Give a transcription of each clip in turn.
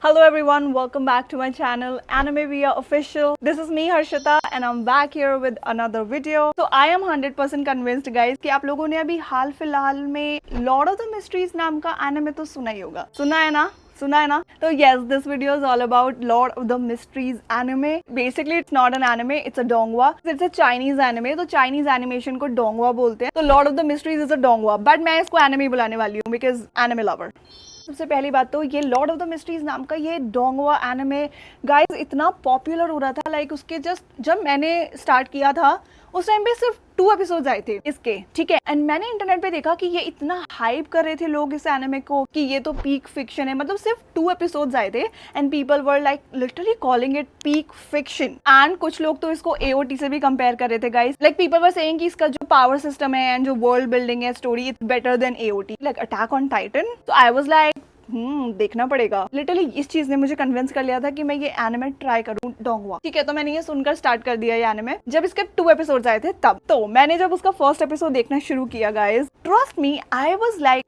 Hello everyone, welcome back to my channel Anime Via Official. This is me Harshita and I'm back here with another video. So I am 100% convinced guys कि आप लोगों ने अभी हाल फिलहाल में Lord of the Mysteries नाम का anime तो सुना ही होगा. सुना है ना? तो yes, this video is all about Lord of the Mysteries anime. Basically it's not an anime, it's a donghua. It's a Chinese anime. तो Chinese animation को donghua बोलते हैं. तो Lord of the Mysteries is a donghua. But मैं इसको anime बुलाने वाली हूँ because anime lover. सबसे पहली बात तो ये लॉर्ड ऑफ द मिस्ट्रीज नाम का ये डोंगवा एनिमे गाइस इतना पॉपुलर हो रहा था लाइक उसके जस्ट जब मैंने स्टार्ट किया था उस टाइम पे सिर्फ 2 एपिसोड्स आए थे इसके, ठीक है. एंड मैंने इंटरनेट पे देखा कि ये इतना हाइप कर रहे थे लोग इस एनिमे को कि ये तो पीक फिक्शन है. मतलब सिर्फ 2 एपिसोड्स आए थे and people were like literally calling it peak fiction. And कुछ लोग तो इसको एओटी से भी कंपेयर कर रहे थे guys. Like people were saying कि इसका जो पावर सिस्टम है एंड जो वर्ल्ड बिल्डिंग है story it's better than AOT like attack on Titan. तो आई वाज लाइक देखना पड़ेगा. लिटरली इस चीज ने मुझे कन्विंस कर लिया था कि मैं ये एनिमे ट्राई करूं डोंगवा. ठीक है, तो मैंने ये सुनकर स्टार्ट कर दिया ये एनिमे. जब इसके 2 एपिसोड्स आए थे तब तो मैंने जब उसका फर्स्ट एपिसोड देखना शुरू किया guys, trust me I was like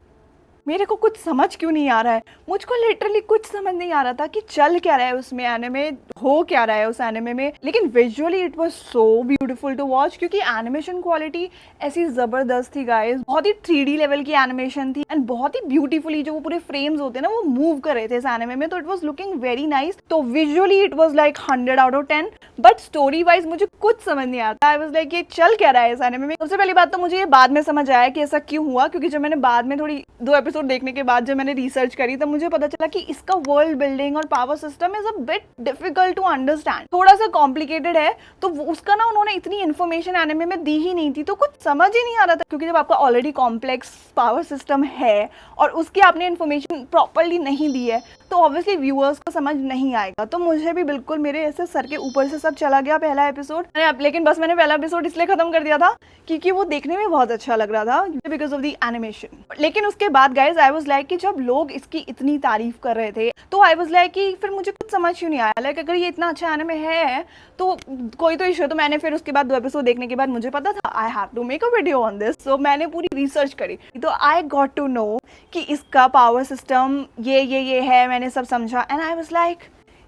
मेरे को कुछ समझ क्यों नहीं आ रहा है. मुझको लिटरली कुछ समझ नहीं आ रहा था कि चल क्या रहा है उसमें, एनिमे हो क्या रहा है उस एनिमे में. लेकिन visually it was so beautiful to watch क्योंकि एनिमेशन क्वालिटी ऐसी जबरदस्त थी गाइस. बहुत ही 3D लेवल की एनिमेशन थी एंड बहुत ही ब्यूटीफुली जो वो पूरे फ्रेम्स होते हैं ना वो मूव कर रहे थे इस एनिमे में. तो it was looking very nice. तो visually it was like 100 out of 10. But story wise मुझे कुछ समझ नहीं आता. आई वाज लाइक ये चल क्या रहा है इस एनिमे में. सबसे पहली बात तो मुझे ये बाद में समझ आया कि ऐसा क्यों हुआ, क्योंकि जब मैंने बाद में थोड़ी 2 एपिसोड देखने के बाद जब मैंने रिसर्च करी तब मुझे पता चला कि इसका वर्ल्ड बिल्डिंग और power system is a bit difficult to understand. थोड़ा सा कॉम्प्लिकेटेड है. तो उसका ना उन्होंने इतनी इन्फॉर्मेशन एनिमे में दी ही नहीं थी तो कुछ समझ ही नहीं आ रहा था. क्योंकि जब आपका ऑलरेडी कॉम्प्लेक्स पावर सिस्टम है और उसकी आपने इन्फॉर्मेशन प्रॉपरली नहीं दी है तो ऑब्वियसली व्यूअर्स को समझ नहीं आएगा. तो मुझे भी बिल्कुल मेरे ऐसे सर के ऊपर से सब चला गया पहला एपिसोड. लेकिन बस मैंने पहला एपिसोड इसलिए खत्म कर दिया था क्योंकि वो देखने में बहुत अच्छा लग रहा था बिकॉज ऑफ द एनिमेशन. लेकिन उसके बाद गाइज आई वाज लाइक कि जब लोग इसकी इतनी तारीफ कर रहे थे तो आई वाज लाइक कि फिर मुझे कुछ समझ क्यों नहीं आया. लाइक अगर ये इतना अच्छा एनिमे है तो कोई तो इशू है. तो मैंने फिर उसके बाद 2 एपिसोड देखने के बाद मुझे पता था I have to make a video on this. So मैंने पूरी रिसर्च करी तो आई गॉट टू नो कि इसका पावर सिस्टम ये है. मैंने सब समझा एंड आई वाज लाइक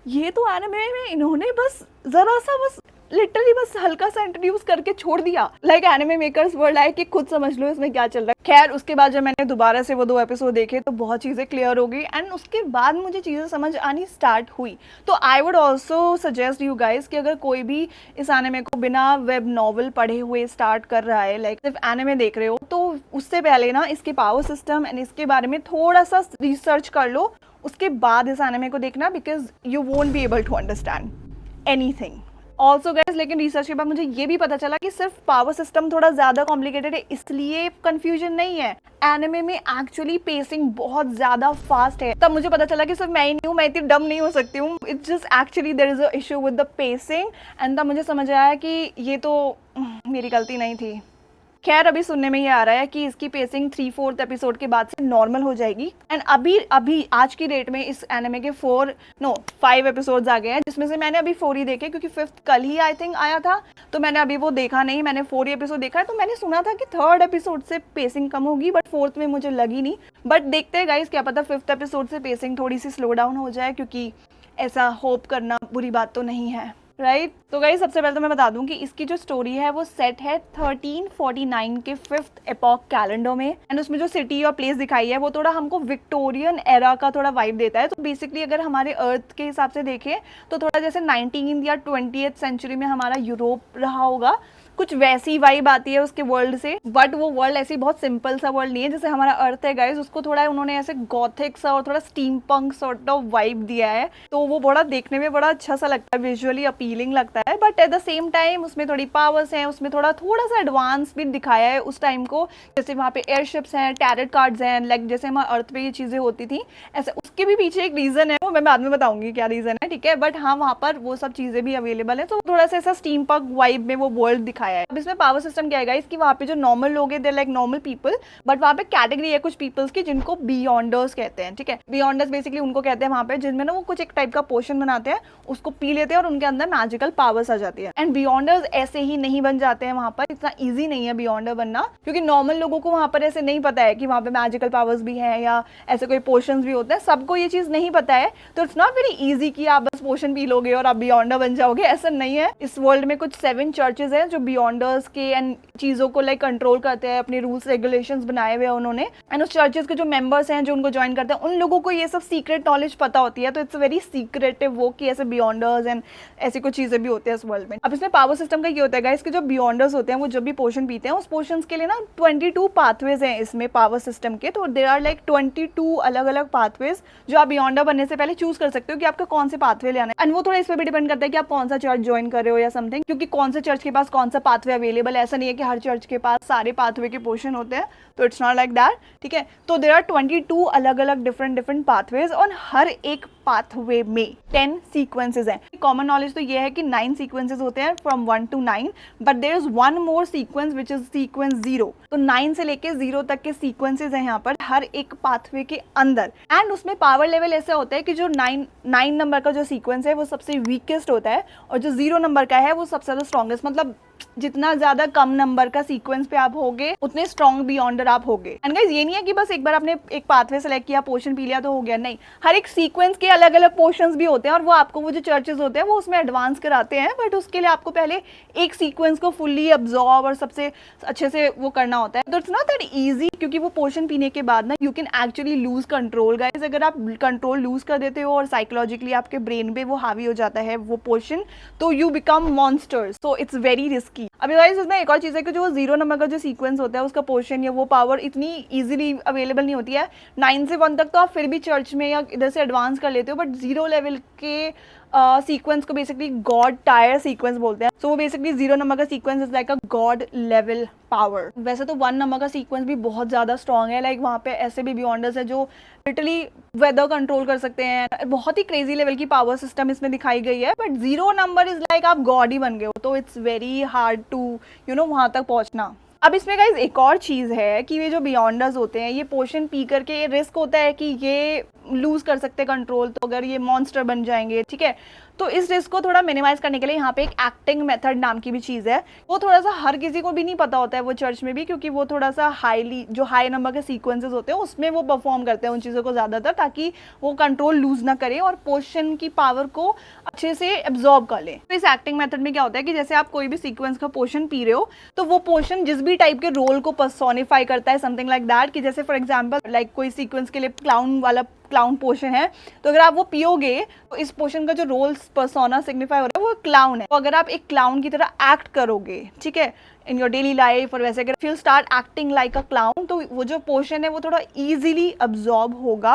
ये तो एनिमे में इन्होंने बस जरा सा बस लिटरली बस हल्का सा इंट्रोड्यूस करके छोड़ दिया. Like anime makers were like कि खुद समझ लो इसमें क्या चल रहा है. खैर उसके बाद जब मैंने दोबारा से वो 2 एपिसोड देखे तो बहुत चीज़ें क्लियर हो गई एंड उसके बाद मुझे चीज़ें समझ आनी स्टार्ट हुई. तो I would also suggest you guys कि अगर कोई भी इस एनिमे को बिना वेब नॉवल पढ़े हुए स्टार्ट कर रहा है, लाइक सिर्फ एनिमे देख रहे हो, तो उससे पहले ना इसके पावर सिस्टम एंड इसके बारे में थोड़ा सा रिसर्च कर लो. उसके बाद इस एनिमे को देखना because you won't be able to understand anything. Also guys लेकिन रिसर्च के बाद मुझे ये भी पता चला कि सिर्फ पावर सिस्टम थोड़ा ज़्यादा कॉम्प्लिकेटेड है इसलिए कंफ्यूजन नहीं है. एनिमे में एक्चुअली पेसिंग बहुत ज़्यादा फास्ट है. तब मुझे पता चला कि सिर्फ मैं ही नहीं हूँ, मैं इतनी डम नहीं हो सकती हूँ. It's just actually there is a issue with the pacing and तब मुझे समझ आया कि ये तो मेरी गलती नहीं थी. खैर अभी सुनने में ये आ रहा है कि इसकी पेसिंग 3/4 एपिसोड के बाद से नॉर्मल हो जाएगी एंड अभी आज की डेट में इस एनिमे के 5 एपिसोड्स आ गए हैं जिसमें से मैंने अभी 4 ही देखे क्योंकि 5th कल ही आई थिंक आया था. तो मैंने अभी वो देखा नहीं, मैंने 4 ही एपिसोड देखा है. तो मैंने सुना था कि 3rd एपिसोड से पेसिंग कम होगी बट 4th में मुझे लगी नहीं. बट देखते हैं गाइस, क्या पता 5th एपिसोड से पेसिंग थोड़ी सी स्लो डाउन हो जाए क्योंकि ऐसा होप करना बुरी बात तो नहीं है, राइट. तो गाइस सबसे पहले तो मैं बता दूं कि इसकी जो स्टोरी है वो सेट है 1349 के 5th एपॉक कैलेंडर में एंड उसमें जो सिटी और प्लेस दिखाई है वो थोड़ा हमको विक्टोरियन एरा का थोड़ा वाइब देता है. तो बेसिकली अगर हमारे अर्थ के हिसाब से देखें तो थोड़ा जैसे 19th या 20th सेंचुरी में हमारा यूरोप रहा होगा, कुछ वैसी वाइब आती है उसके वर्ल्ड से. बट वो वर्ल्ड ऐसी बहुत सिंपल सा वर्ल्ड नहीं है जैसे हमारा अर्थ है गाइस. उसको थोड़ा उन्होंने ऐसे गॉथिक सा और थोड़ा steam punk sort of vibe दिया है. तो वो बड़ा देखने में बड़ा अच्छा सा लगता है, विजुअली अपीलिंग लगता है. But at the same time उसमें थोड़ी पावर्स हैं, उसमें थोड़ा सा एडवांस भी दिखाया है उस टाइम को. जैसे वहाँ पे एयरशिप्स हैं, टैरेट कार्ड्स हैं, लाइक जैसे हमारे अर्थ पे ये चीज़ें होती थी ऐसे. उसके भी पीछे एक रीज़न है, वो मैं बाद में बताऊंगी क्या रीज़न है, ठीक है. बट हाँ वहाँ पर वो सब चीज़ें भी अवेलेबल है. तो थोड़ा सा ऐसा स्टीम पंक वाइब में वो वर्ल्ड दिखाया है. अब इसमें पावर सिस्टम क्या है इसकी, वहाँ पे जो नॉर्मल लोग हैं they like normal people, but वहाँ पे कैटेगरी है कुछ पीपल्स की जिनको बियॉन्डर्स कहते हैं, ठीक है. बियॉन्डर्स बेसिकली उनको कहते हैं वहाँ पे जिनमें ना वो कुछ एक टाइप का पोशन बनाते हैं, उसको पी लेते हैं और उनके अंदर मैजिकल पावर्स आ जाती है. एंड बियॉन्डर्स ऐसे ही नहीं बन जाते हैं वहाँ पर, इतना ईजी नहीं है बियॉन्डर बनना क्योंकि नॉर्मल लोगों को वहाँ पर ऐसे नहीं पता है कि वहाँ पे मैजिकल पावर्स भी हैं या ऐसे कोई पोशंस भी होते हैं. सबको ये चीज़ नहीं पता है तो इट्स नॉट वेरी इजी कि आप बस पोशन पी लोगे और आप बियॉन्डर बन जाओगे, ऐसा नहीं है। इस वर्ल्ड में कुछ 7 चर्चेज हैं जो बियॉन्डर्स के एंड चीजों को लाइक कंट्रोल करते हैं, अपने रूल्स रेगुलेशंस बनाए हुए हैं उन्होंने, एंड उस चर्चेज के जो मेंबर्स हैं जो उनको ज्वाइन करते हैं उन लोगों को ये सब सीक्रेट नॉलेज पता होती है। तो इट्स वेरी सीक्रेटिव वो कि ऐसे बियॉन्डर्स एंड ऐसी कुछ चीजें भी होती है इस वर्ल्ड में। अब इसमें पावर सिस्टम का ये होता है गाइस कि जो बियॉन्डर्स होते हैं वो जब भी पोशन पीते हैं उस पोशन के लिए ना 22 पाथवेज हैं इसमें पावर सिस्टम के। तो देयर आर लाइक 22 अलग अलग पाथवेज जो आप बियॉन्डर बनने से पहले चूज कर सकते हो कि आपका कौन से पाथवे लेना है। एंड वो थोड़ा इस पर भी डिपेंड करता है कि आप कौन सा चर्च ज्वाइन कर रहे हो या समथिंग, क्योंकि कौन से चर्च के पास कौन सा पाथवे अवेलेबल है, ऐसा नहीं है कि हर चर्च के पास सारे पाथवे के पोर्शन होते हैं। तो इट्स नॉट लाइक दैट, ठीक है। तो देयर आर 22 अलग अलग डिफरेंट पाथवेज और हर एक पाथवे में 10 सीक्वेंसेज हैं। कॉमन नॉलेज तो ये है कि 9 सीक्वेंसेज होते हैं from 1 to 9, but there is one more sequence which is sequence 0। तो 9 से लेके 0 तक के सीक्वेंसेज हैं यहाँ पर हर एक पाथवे के अंदर। एंड उसमें पावर लेवल ऐसा होता है कि जो 9 नंबर का जो सीक्वेंस है वो सबसे वीकेस्ट होता है और जो 0 नंबर का है वो सबसे ज्यादा स्ट्रॉन्गेस्ट। मतलब जितना ज्यादा कम नंबर का सीक्वेंस पे आप होगे उतने स्ट्रॉन्ग बियॉन्डर आप होगे। एंड गाइस ये नहीं है कि बस एक बार आपने एक पाथवे सेलेक्ट किया, पोर्शन पी लिया तो हो गया, नहीं, हर एक सीक्वेंस के अलग अलग पोर्शंस भी होते हैं और वो आपको वो जो चर्चेस होते हैं वो उसमें एडवांस कराते हैं, बट उसके लिए आपको पहले एक सीक्वेंस को फुल्ली अब्सॉर्ब और सबसे अच्छे से वो करना होता है। तो इट्स नॉट दैट इजी, क्योंकि वो पोर्शन पीने के बाद ना you can actually lose control guys. अगर आप कंट्रोल लूज कर देते हो और साइकोलॉजिकली आपके ब्रेन पे वो हावी हो जाता है वो पोर्शन, तो you become monsters. So it's very risky. अभी गाइस इसमें एक और चीज़ है कि जो 0 नंबर का जो सीक्वेंस होता है उसका पोर्शन या वो पावर इतनी इजीली अवेलेबल नहीं होती है। 9 से 1 तक तो आप फिर भी चर्च में या इधर से एडवांस कर लेते हो, बट 0 लेवल के सीक्वेंस को बेसिकली गॉड टायर सीक्वेंस बोलते हैं। सो वो बेसिकली 0 नंबर का sequence is like a God level power. वैसे तो 1 नंबर का सीक्वेंस भी बहुत ज़्यादा स्ट्रॉन्ग है, लाइक वहाँ पे ऐसे भी बियॉन्डर्स है जो लिटरली वेदर कंट्रोल कर सकते हैं। बहुत ही क्रेजी लेवल की पावर सिस्टम इसमें दिखाई गई है, बट 0 नंबर इज लाइक आप गॉड ही बन गए हो। तो इट्स वेरी हार्ड टू वहाँ तक पहुँचना। अब इसमें गाइज एक और चीज़ है कि ये जो बियॉन्डर्स होते हैं ये पोशन पी करके ये रिस्क होता है कि ये लूज कर सकते हैं कंट्रोल, तो अगर ये मॉन्स्टर बन जाएंगे, ठीक है। तो इस रिस्क को थोड़ा मिनिमाइज करने के लिए यहाँ पे एक एक्टिंग मेथड नाम की भी चीज़ है। वो थोड़ा सा हर किसी को भी नहीं पता होता है वो चर्च में भी, क्योंकि वो थोड़ा सा हाईली जो हाई नंबर के सीक्वेंसेस होते हैं उसमें वो परफॉर्म करते हैं उन चीज़ों को ज़्यादातर, ताकि वो कंट्रोल लूज ना करे और पोशन की पावर को अच्छे से एब्जॉर्ब कर ले। तो इस एक्टिंग मेथड में क्या होता है कि जैसे आप कोई भी सीक्वेंस का पोशन पी रहे हो तो वो पोशन जिस भी टाइप के रोल को पर्सोनिफाई करता है, समथिंग लाइक दैट, कि जैसे फॉर एग्जाम्पल लाइक कोई सीक्वेंस के लिए क्लाउन वाला क्लाउन पोशन है, तो अगर आप वो पियोगे तो इस पोशन का जो रोल पर्सोना सिग्निफाई हो रहा है वो क्लाउन है। तो अगर आप एक क्लाउन की तरह एक्ट करोगे, ठीक है, इन योर डेली लाइफ, और वैसे अगर you start acting like a clown, तो वो जो पोर्शन है वो थोड़ा इजीली अब्सॉर्ब होगा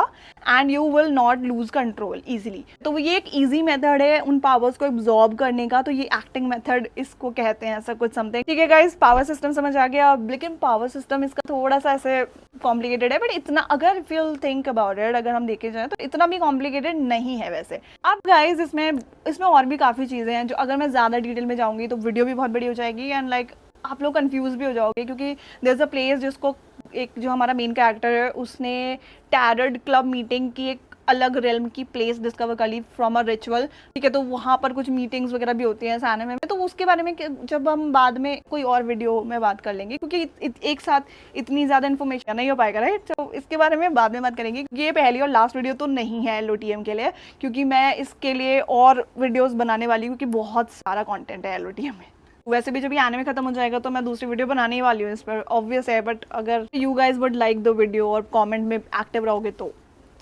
and you will not lose control easily. तो ये एक इजी मेथड है उन पावर्स को अब्सॉर्ब करने का, तो ये एक्टिंग मेथड इसको कहते हैं, ऐसा कुछ समथिंग। ठीक है गाइस, पावर सिस्टम समझ आ गया। लेकिन पावर सिस्टम इसका थोड़ा सा ऐसे कॉम्प्लिकेटेड है, बट इतना अगर if you think about it, अगर हम देखे जाए तो इतना भी कॉम्प्लिकेटेड नहीं है वैसे। अब गाइस इसमें और भी काफ़ी चीज़ें हैं जो अगर मैं ज़्यादा डिटेल में जाऊँगी तो वीडियो भी बहुत बड़ी हो जाएगी एंड लाइक आप लोग कंफ्यूज भी हो जाओगे, क्योंकि देयर इज अ प्लेस जिसको एक जो हमारा मेन कैरेक्टर है उसने टैरड क्लब मीटिंग की एक अलग रेल्म की प्लेस डिस्कवर कर ली फ्रॉम अ रिचुअल, ठीक है। तो वहाँ पर कुछ मीटिंग्स वगैरह भी होती हैं इस एनिमे में, तो उसके बारे में जब हम बाद में कोई और वीडियो में बात कर लेंगे, क्योंकि एक साथ इतनी ज़्यादा इन्फॉर्मेशन नहीं हो पाएगा, राइट। तो इसके बारे में बाद में बात करेंगे, क्योंकि ये पहली और लास्ट वीडियो तो नहीं है LOTM के लिए, क्योंकि मैं इसके लिए और वीडियोज़ बनाने वाली हूँ, क्योंकि बहुत सारा कॉन्टेंट है LOTM में। वैसे भी जब ये एनिमे खत्म हो जाएगा तो मैं दूसरी वीडियो बनाने ही वाली हूँ इस पर, ऑब्वियस है। बट अगर you guys would like the video और कमेंट में एक्टिव रहोगे तो।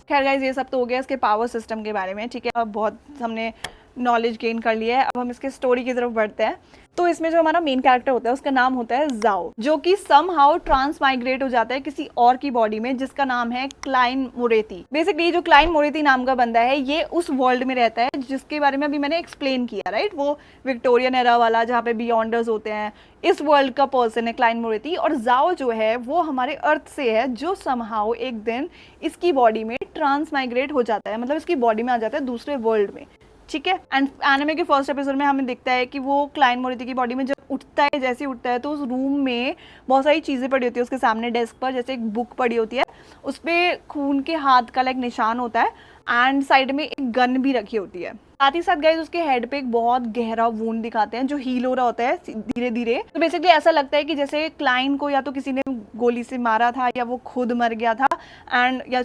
खैर गाइज, ये सब तो हो गया इसके पावर सिस्टम के बारे में, ठीक है। अब बहुत हमने नॉलेज गेन कर लिया है, अब हम इसके स्टोरी की तरफ बढ़ते हैं। तो इसमें जो हमारा मेन कैरेक्टर होता है उसका नाम होता है जाओ, जो कि समहाउ ट्रांसमाइग्रेट हो जाता है किसी और की बॉडी में जिसका नाम है क्लाइन मोरेती। बेसिकली जो क्लाइन मोरेती नाम का बंदा है ये उस वर्ल्ड में रहता है जिसके बारे में अभी मैंने एक्सप्लेन किया, राइट। वो विक्टोरियन एरा वाला जहाँ पे बियॉन्डर्स होते हैं, इस वर्ल्ड का पर्सन है क्लाइन मोरेती। और जाओ जो है वो हमारे अर्थ से है, जो समहाउ एक दिन इसकी बॉडी में ट्रांसमाइग्रेट हो जाता है, मतलब इसकी बॉडी में आ जाता है दूसरे वर्ल्ड में, ठीक है। एंड एनिमे के फर्स्ट एपिसोड में हमें दिखता है कि वो क्लाइन मोरेती की बॉडी में जब उठता है, जैसे ही उठता है तो उस रूम में बहुत सारी चीज़ें पड़ी होती है उसके सामने डेस्क पर, जैसे एक बुक पड़ी होती है, उस पर खून के हाथ का लाइक निशान होता है एंड साइड में एक गन भी रखी होती है। साथ ही साथ गाइस उसके हेड पे एक बहुत गहरा वूंड दिखाते हैं जो हील हो रहा होता है धीरे धीरे। तो बेसिकली ऐसा लगता है कि जैसे क्लाइन को या तो किसी ने गोली से मारा था या वो खुद मर गया था एंड या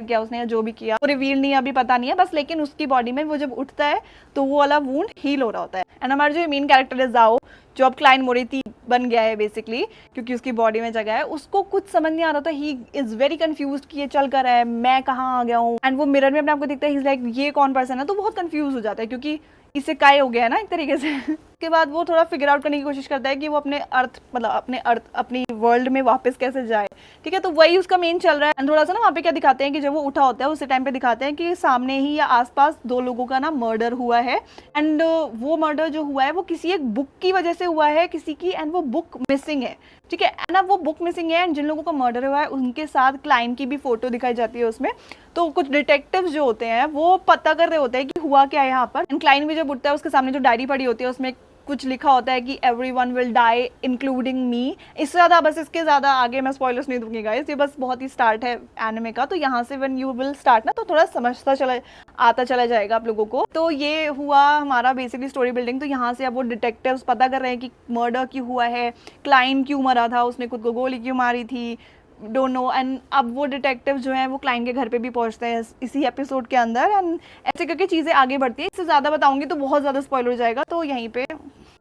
किया उसने या जो भी किया, वो रिवील नहीं है, अभी पता नहीं है बस, लेकिन उसकी बॉडी में वो जब उठता है तो वो वाला वुंड हील हो रहा होता है। एंड हमारा जो मेन कैरेक्टर है जाओ, जो अब क्लाइंट मोरेटी बन गया है बेसिकली, क्योंकि उसकी बॉडी में जगह है, उसको कुछ समझ नहीं आ रहा था। ही इज वेरी कंफ्यूज कि ये चल कर है, मैं कहाँ आ गया हूँ। एंड वो मिरर में अपने आपको दिखता है, ही इज लाइक ये कौन पर्सन है, तो बहुत कंफ्यूज हो जाता है क्योंकि इससे काय हो गया है ना एक तरीके से। उसके बाद वो थोड़ा फिगर आउट करने की कोशिश करता है कि वो अपने अर्थ मतलब अपनी वर्ल्ड में वापस कैसे जाए। ठीक है, तो वही उसका मेन चल रहा है। एंड थोड़ा सा ना वहाँ पे क्या दिखाते हैं कि जब वो उठा होता है उसी टाइम पे दिखाते हैं कि सामने ही या आसपास 2 लोगों का ना मर्डर हुआ है। एंड वो मर्डर जो हुआ है वो किसी एक बुक की वजह से हुआ है किसी की, एंड वो बुक मिसिंग है। ठीक है, एंड अब वो बुक मिसिंग है, एंड जिन लोगों का मर्डर हुआ है उनके साथ क्लाइंट की भी फोटो दिखाई जाती है उसमें। तो कुछ डिटेक्टिव्स जो होते हैं वो पता कर रहे होते हैं कि हुआ क्या है यहाँ पर। एंड क्लाइंट भी जब उठता है उसके सामने जो डायरी पड़ी होती है उसमें कुछ लिखा होता है कि everyone will die including me. इससे ज़्यादा बस इसके ज़्यादा आगे मैं स्पॉयलर्स नहीं दूंगी गाइस, ये बस बहुत ही स्टार्ट है एनिमे का। तो यहाँ से व्हेन यू विल स्टार्ट ना तो थोड़ा आता चला जाएगा आप लोगों को। तो ये हुआ हमारा बेसिकली स्टोरी बिल्डिंग। तो यहाँ से अब वो डिटेक्टिव्स पता कर रहे हैं कि मर्डर क्यों हुआ है, क्लाइंट क्यों मरा था, उसने खुद को गोली क्यों मारी थी, डोंट नो। एंड अब वो डिटेक्टिव जो है वो क्लाइंट के घर पे भी पहुंचते हैं इसी एपिसोड के अंदर। एंड ऐसे करके चीज़ें आगे बढ़ती है। इससे ज़्यादा बताऊंगी तो बहुत ज़्यादा स्पॉइल हो जाएगा, तो यहीं पे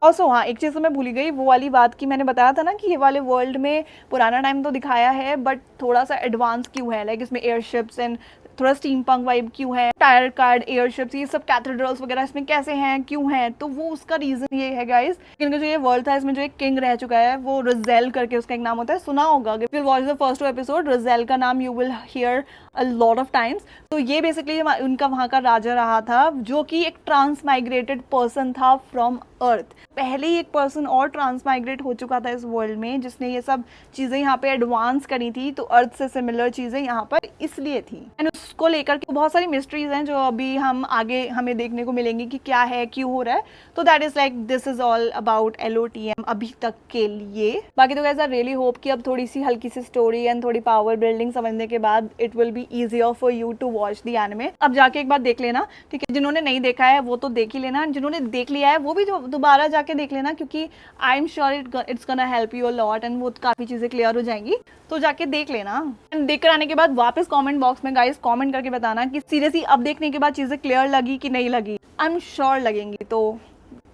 ऑल्सो हाँ एक चीज़ तो मैं भूली गई, वो वाली बात की मैंने बताया था ना कि ये वाले वर्ल्ड में पुराना टाइम तो दिखाया है बट थोड़ा सा एडवांस क्यों है, लाइक इसमें एयरशिप्स एंड थोड़ा स्टीम पंक वाइब क्यों है, टायर कार्ड एयरशिप्स ये सब कैथेड्रल्स वगैरह इसमें कैसे हैं क्यों हैं, तो वो उसका रीज़न ये है गाइस, क्योंकि जो ये वर्ल्ड था इसमें जो एक किंग रह चुका है वो रोजेल करके उसका एक नाम होता है, सुना होगा if you watch the first 2 episode, roselle का नाम you will hear a lot of times. तो ये बेसिकली उनका वहाँ का राजा रहा था जो कि एक ट्रांसमाइग्रेटेड पर्सन था फ्रॉम अर्थ। पहले ही एक पर्सन और ट्रांसमाइग्रेट हो चुका था इस वर्ल्ड में जिसने ये सब चीज़ें यहाँ पे एडवांस करी थी, तो अर्थ से सिमिलर चीज़ें यहाँ पर इसलिए थी। एंड उसको लेकर के बहुत सारी मिस्ट्रीज हैं जो अभी हम आगे हमें देखने को मिलेंगी कि क्या है क्यों हो रहा है। तो that is like this is all about LOTM अभी तक के लिए। बाकी तो गाइस आई रियली होप कि अब थोड़ी सी हल्की सी स्टोरी एंड थोड़ी पावर बिल्डिंग समझने के बाद it will be easier for you to watch the anime. अब जाके एक बार देख लेना, ठीक है, जिन्होंने नहीं देखा है वो तो देख ही लेना, जिन्होंने देख लिया है वो भी दोबारा जाके देख लेना, क्योंकि I am sure it's gonna help you a lot and वो काफ़ी चीज़ें क्लियर हो जाएंगी। तो जाके देख लेना एंड देख कर आने के बाद वापस कमेंट बॉक्स में गाइस कमेंट करके बताना कि सीरियसली अब देखने के बाद चीज़ें क्लियर लगी कि नहीं लगी। आई एम श्योर लगेंगी, तो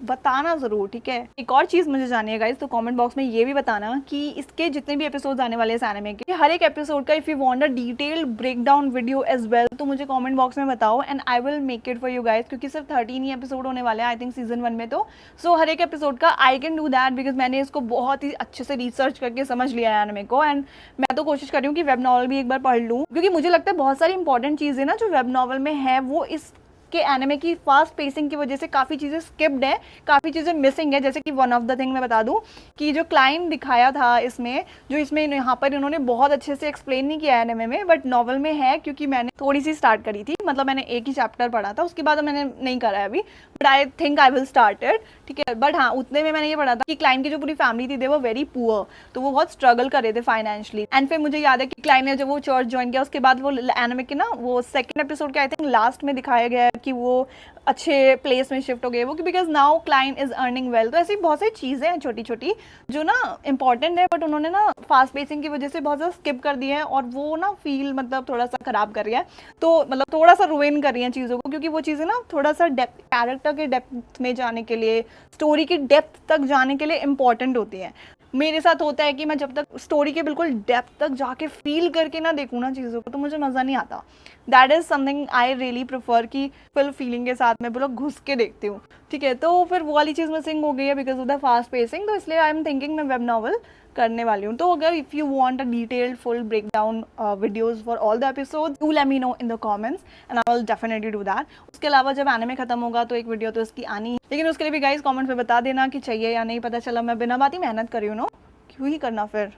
बताना ज़रूर, ठीक है। एक और चीज़ मुझे जाननी है गाइस, तो कमेंट बॉक्स में ये भी बताना कि इसके जितने भी एपिसोड्स आने वाले हैं एनिमे के, हर एक एपिसोड का if you want a detailed breakdown video as well, तो मुझे कमेंट बॉक्स में बताओ and I will make it for you guys, क्योंकि सिर्फ 13 ही एपिसोड होने वाले हैं आई थिंक सीजन 1 में। तो सो हर एक एपिसोड का I can do that because मैंने इसको बहुत ही अच्छे से रिसर्च करके समझ लिया है एनिमे को। एंड मैं तो कोशिश कर रही हूँ कि वेब नॉवल भी एक बार पढ़ लूँ, क्योंकि मुझे लगता है बहुत सारी इंपॉर्टेंट चीज़ें ना जो वेब नॉवल में है वो इस के एनिमे की फास्ट पेसिंग की वजह से काफ़ी चीज़ें स्किप्ड है, काफ़ी चीज़ें मिसिंग है। जैसे कि वन ऑफ द थिंग मैं बता दूं कि जो क्लाइंट दिखाया था इसमें, जो इसमें यहाँ पर इन्होंने बहुत अच्छे से एक्सप्लेन नहीं किया एनिमे में, बट नॉवल में है, क्योंकि मैंने थोड़ी सी स्टार्ट करी थी, मतलब मैंने एक ही चैप्टर पढ़ा था, उसके बाद मैंने नहीं करा है अभी, but I think I will start it, ठीक है। बट हाँ उतने में मैंने ये पढ़ा था कि क्लाइंट की जो पूरी फैमिली थी दे वो वेरी पुअर, तो वो बहुत स्ट्रगल कर रहे थे फाइनेंशियली। एंड फिर मुझे याद है कि क्लाइंट ने जब वो चर्च ज्वाइन किया उसके बाद वो एनिमे के ना वो सेकंड एपिसोड के आई थिंक लास्ट में दिखाया गया है कि वो अच्छे प्लेस में शिफ्ट हो गए वो, because now client is earning well. तो ऐसी बहुत सारी चीज़ें हैं छोटी छोटी जो ना इंपॉर्टेंट है, बट उन्होंने ना फास्ट पेसिंग की वजह से बहुत ज़्यादा स्किप कर दिया है और वो ना फील मतलब थोड़ा सा खराब कर रहा है, तो मतलब थोड़ा सा रुइन कर रही हैं चीज़ों को, क्योंकि वो चीज़ें ना थोड़ा सा डेप्थ, कैरेक्टर के डेप्थ में जाने के लिए, स्टोरी की डेप्थ तक जाने के लिए इंपॉर्टेंट होती हैं। मेरे साथ होता है कि मैं जब तक स्टोरी के बिल्कुल डेप्थ तक जाके फील करके ना देखूँ ना चीज़ों को, तो मुझे मज़ा नहीं आता। That is something I really prefer कि फुल फीलिंग के साथ मैं पूरा घुस के देखती हूँ, ठीक है। तो फिर वो वाली चीज़ मिसिंग हो गई है because of the fast pacing, तो इसलिए आई एम थिंकिंग मैं वेब नॉवल करने वाली हूँ। तो अगर if you want a detailed full breakdown videos for all the episodes, do let me know in the comments and I will definitely do that. उसके अलावा जब anime खत्म होगा तो एक वीडियो तो इसकी आनी है, लेकिन उसके लिए भी गाइस कमेंट पे बता देना कि चाहिए या नहीं। पता चला मैं बिना बात ही मेहनत कर रही हूँ, नो क्यों ही करना फिर।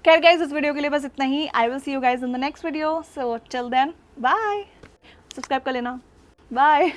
खैर गाइस इस वीडियो के लिए बस इतना ही। I will see you guys in the next video, so till then bye. Subscribe कर लेना, बाय।